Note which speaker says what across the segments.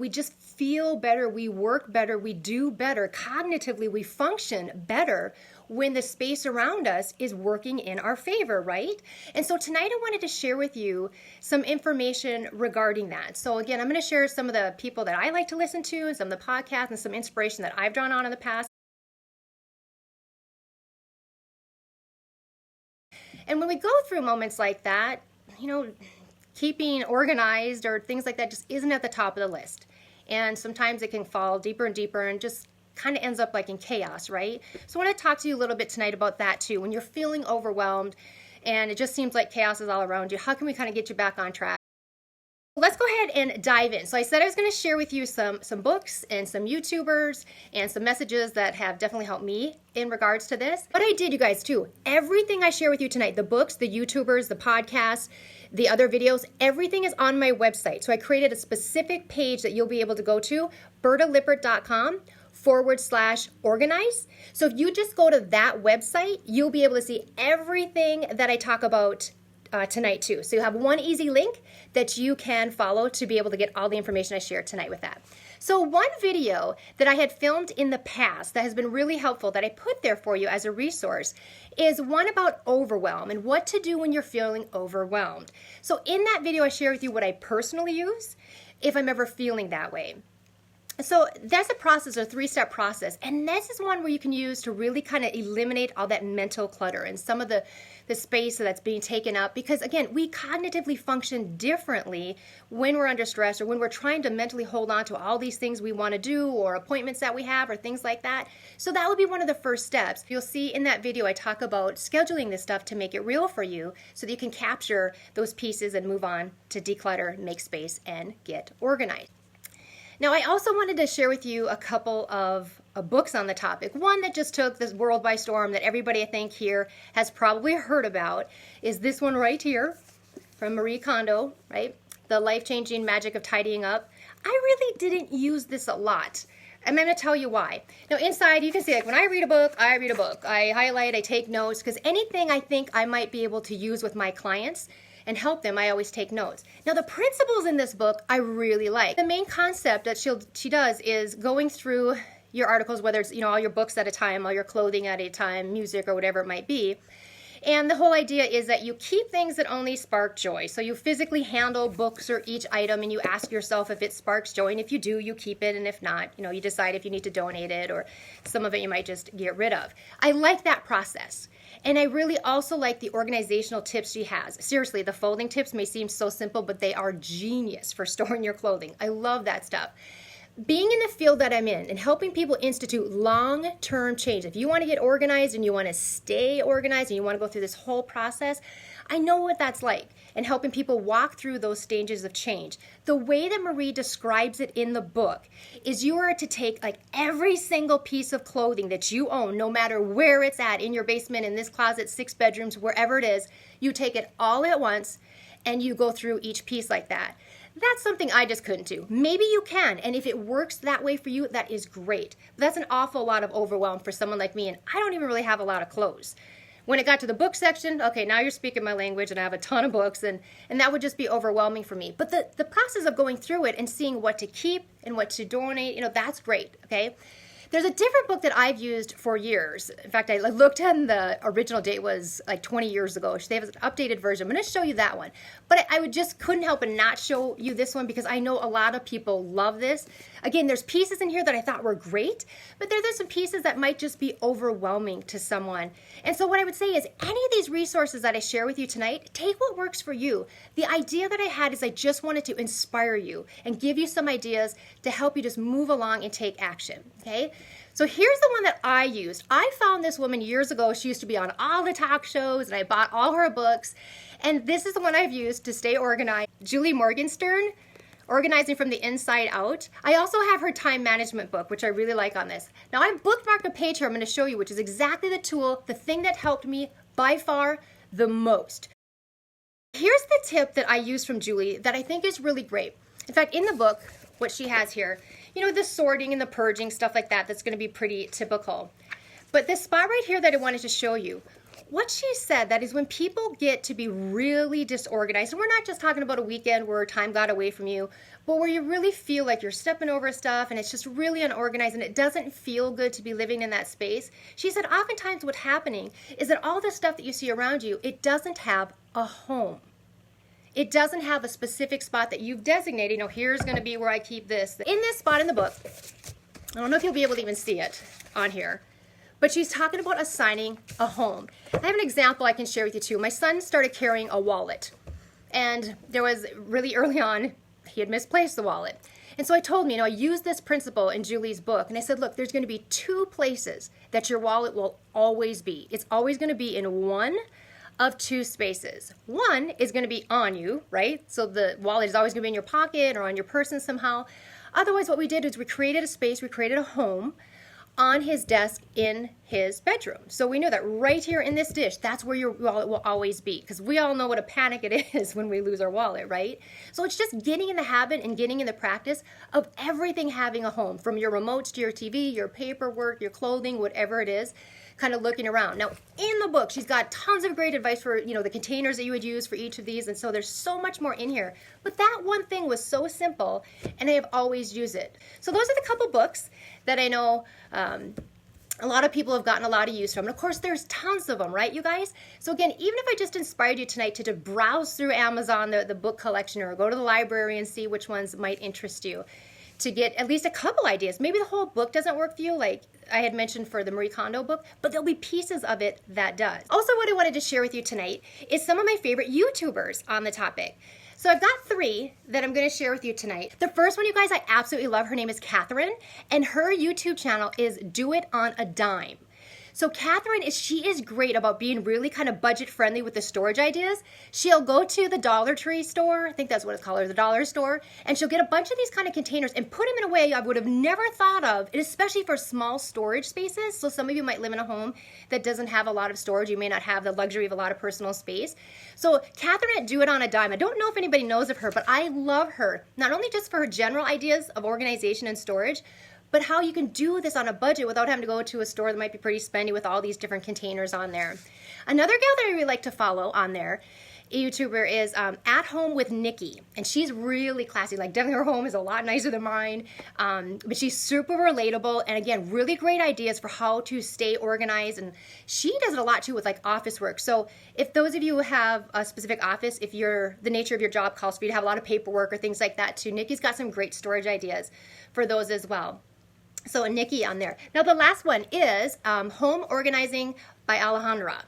Speaker 1: We just feel better, we work better, we do better. Cognitively, we function better when the space around us is working in our favor, right? And so tonight I wanted to share with you some information regarding that. So again, I'm going to share some of the people that I like to listen to and some of the podcasts and some inspiration that I've drawn on in the past. And when we go through moments like that, keeping organized or things like that just isn't at the top of the list. And sometimes it can fall deeper and deeper and just kind of ends up like in chaos, right? So I want to talk to you a little bit tonight about that too. When you're feeling overwhelmed and it just seems like chaos is all around you, how can we kind of get you back on track? Let's go ahead and dive in. So I said I was going to share with you some books and some YouTubers and some messages that have definitely helped me in regards to this. But I did, you guys, too. Everything I share with you tonight, the books, the YouTubers, the podcasts, the other videos, everything is on my website. So I created a specific page that you'll be able to go to, bertalippert.com/organize. So if you just go to that website, you'll be able to see everything that I talk about tonight too. So you have one easy link that you can follow to be able to get all the information I share tonight with that. So one video that I had filmed in the past that has been really helpful that I put there for you as a resource is one about overwhelm and what to do when you're feeling overwhelmed. So in that video, I share with you what I personally use if I'm ever feeling that way. So that's a process, a 3-step process. And this is one where you can use to really kind of eliminate all that mental clutter and some of the space that's being taken up. Because again, we cognitively function differently when we're under stress or when we're trying to mentally hold on to all these things we want to do or appointments that we have or things like that. So that would be one of the first steps. You'll see in that video, I talk about scheduling this stuff to make it real for you so that you can capture those pieces and move on to declutter, make space, and get organized. Now, I also wanted to share with you a couple of books on the topic. One that just took this world by storm that everybody I think here has probably heard about is this one right here from Marie Kondo, right? The Life-Changing Magic of Tidying Up. I really didn't use this a lot. I'm going to tell you why. Now, inside, you can see, like, when I read a book. I highlight, I take notes, because anything I think I might be able to use with my clients and help them, I always take notes. Now, the principles in this book I really like. The main concept that she does is going through your articles, whether it's all your books at a time, all your clothing at a time, music or whatever it might be. And the whole idea is that you keep things that only spark joy. So you physically handle books or each item and you ask yourself if it sparks joy. And if you do, you keep it. And if not, you decide if you need to donate it or some of it you might just get rid of. I like that process. And I really also like the organizational tips she has. Seriously, the folding tips may seem so simple, but they are genius for storing your clothing. I love that stuff. Being in the field that I'm in and helping people institute long-term change. If you want to get organized and you want to stay organized and you want to go through this whole process, I know what that's like, and helping people walk through those stages of change. The way that Marie describes it in the book is you are to take like every single piece of clothing that you own, no matter where it's at, in your basement, in this closet, 6 bedrooms, wherever it is, you take it all at once and you go through each piece like that. That's something I just couldn't do. Maybe you can, and if it works that way for you, that is great. But that's an awful lot of overwhelm for someone like me, and I don't even really have a lot of clothes. When it got to the book section, okay, now you're speaking my language and I have a ton of books, and that would just be overwhelming for me. But the process of going through it and seeing what to keep and what to donate, that's great, okay? There's a different book that I've used for years. In fact, I looked and the original date was like 20 years ago. They have an updated version. I'm going to show you that one. But I just couldn't help but not show you this one because I know a lot of people love this. Again, there's pieces in here that I thought were great, but there's some pieces that might just be overwhelming to someone. And so what I would say is any of these resources that I share with you tonight, take what works for you. The idea that I had is I just wanted to inspire you and give you some ideas to help you just move along and take action, okay? So here's the one that I used. I found this woman years ago. She used to be on all the talk shows, and I bought all her books. And this is the one I've used to stay organized. Julie Morgenstern, Organizing from the Inside Out. I also have her time management book, which I really like on this. Now, I've bookmarked a page here I'm going to show you, which is exactly the tool, the thing that helped me by far the most. Here's the tip that I use from Julie that I think is really great. In fact, in the book, what she has here, the sorting and the purging, stuff like that, that's going to be pretty typical. But this spot right here that I wanted to show you, what she said, that is when people get to be really disorganized, and we're not just talking about a weekend where time got away from you, but where you really feel like you're stepping over stuff and it's just really unorganized and it doesn't feel good to be living in that space. She said oftentimes what's happening is that all the stuff that you see around you, it doesn't have a home. It doesn't have a specific spot that you've designated. Here's going to be where I keep this. In this spot in the book, I don't know if you'll be able to even see it on here, but she's talking about assigning a home. I have an example I can share with you too. My son started carrying a wallet, and there was really early on, he had misplaced the wallet. And so I told him, I used this principle in Julie's book, and I said, look, there's going to be 2 places that your wallet will always be. It's always going to be in one of 2 spaces. One is going to be on you, right? So the wallet is always going to be in your pocket or on your person somehow. Otherwise, what we did is we created a space, we created a home on his desk in his bedroom. So we knew that right here in this dish, that's where your wallet will always be, because we all know what a panic it is when we lose our wallet, right? So it's just getting in the habit and getting in the practice of everything having a home, from your remotes to your TV, your paperwork, your clothing, whatever it is, kind of looking around. Now, in the book, she's got tons of great advice for, the containers that you would use for each of these, and so there's so much more in here. But that one thing was so simple, and I have always used it. So those are the couple books that I know a lot of people have gotten a lot of use from. And of course, there's tons of them, right, you guys? So again, even if I just inspired you tonight to browse through Amazon, the book collection, or go to the library and see which ones might interest you, to get at least a couple ideas. Maybe the whole book doesn't work for you, like I had mentioned for the Marie Kondo book, but there'll be pieces of it that does. Also, what I wanted to share with you tonight is some of my favorite YouTubers on the topic. So I've got 3 that I'm going to share with you tonight. The first one, you guys, I absolutely love. Her name is Catherine, and her YouTube channel is Do It on a Dime. So Catherine she is great about being really kind of budget friendly with the storage ideas. She'll go to the Dollar Tree store, I think that's what it's called, or the dollar store, and she'll get a bunch of these kind of containers and put them in a way I would have never thought of, and especially for small storage spaces. So some of you might live in a home that doesn't have a lot of storage. You may not have the luxury of a lot of personal space. So Catherine at Do It on a Dime, I don't know if anybody knows of her, but I love her, not only just for her general ideas of organization and storage, but how you can do this on a budget without having to go to a store that might be pretty spendy with all these different containers on there. Another gal that I really like to follow on there, YouTuber, is At Home with Nikki, and she's really classy. Like, definitely her home is a lot nicer than mine, but she's super relatable, and again, really great ideas for how to stay organized. And she does it a lot too with like office work. So if those of you who have a specific office, if the nature of your job calls for you to have a lot of paperwork or things like that too, Nikki's got some great storage ideas for those as well. So Nikki on there. Now the last one is Home Organizing by Alejandra.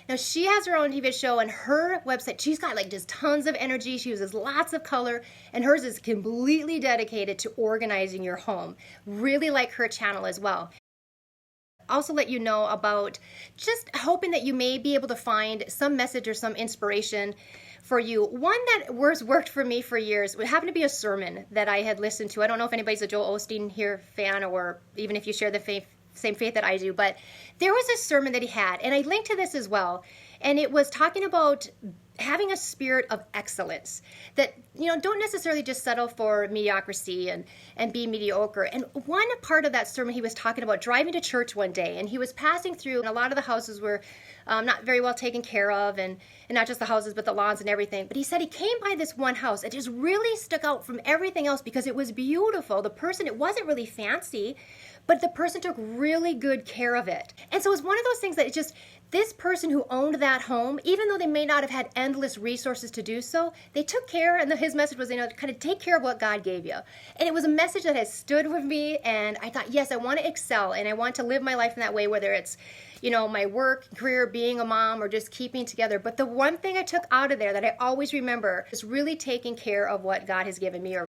Speaker 1: Now she has her own TV show, and her website, she's got like just tons of energy. She uses lots of color, and hers is completely dedicated to organizing your home. Really like her channel as well. Also let you know about just hoping that you may be able to find some message or some inspiration for you. One that worked for me for years, it happened to be a sermon that I had listened to. I don't know if anybody's a Joel Osteen here fan, or even if you share the same faith that I do, but there was a sermon that he had, and I linked to this as well, and it was talking about having a spirit of excellence, that don't necessarily just settle for mediocrity and be mediocre. And one part of that sermon, he was talking about driving to church one day, and he was passing through, and a lot of the houses were not very well taken care of, and not just the houses but the lawns and everything. But he said he came by this one house. It just really stuck out from everything else because it was beautiful. The person, it wasn't really fancy, but the person took really good care of it. And so it was one of those things that it just, this person who owned that home, even though they may not have had endless resources to do so, they took care, and his message was, kind of take care of what God gave you. And it was a message that has stood with me, and I thought, yes, I want to excel, and I want to live my life in that way, whether it's, my work, career, being a mom, or just keeping together. But the one thing I took out of there that I always remember is really taking care of what God has given me, or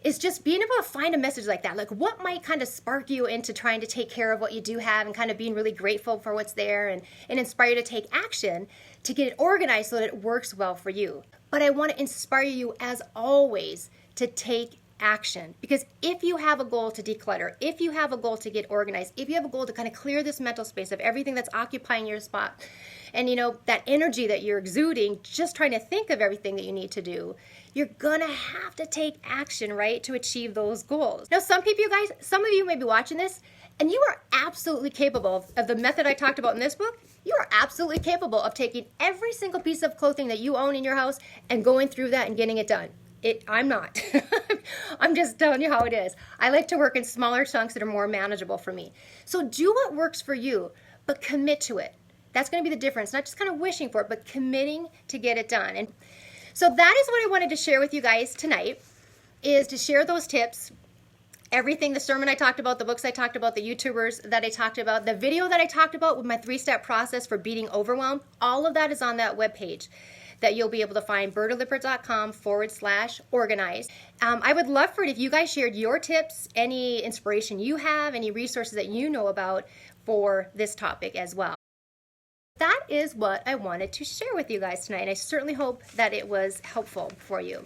Speaker 1: is just being able to find a message like that. Like, what might kind of spark you into trying to take care of what you do have, and kind of being really grateful for what's there, and inspire you to take action to get it organized so that it works well for you. But I want to inspire you, as always, to take action. Because if you have a goal to declutter, if you have a goal to get organized, if you have a goal to kind of clear this mental space of everything that's occupying your spot, and that energy that you're exuding just trying to think of everything that you need to do, you're gonna have to take action, right, to achieve those goals. Now, some of you may be watching this And you are absolutely capable of the method I talked about in this book. You are absolutely capable of taking every single piece of clothing that you own in your house and going through that and getting it done. I'm not. I'm just telling you how it is. I like to work in smaller chunks that are more manageable for me. So do what works for you, but commit to it. That's going to be the difference. Not just kind of wishing for it, but committing to get it done. And so that is what I wanted to share with you guys tonight, is to share those tips. Everything, the sermon I talked about, the books I talked about, the YouTubers that I talked about, the video that I talked about with my 3-step process for beating overwhelm, all of that is on that webpage that you'll be able to find, bertalippert.com/organize. I would love for it if you guys shared your tips, any inspiration you have, any resources that you know about for this topic as well. That is what I wanted to share with you guys tonight. I certainly hope that it was helpful for you.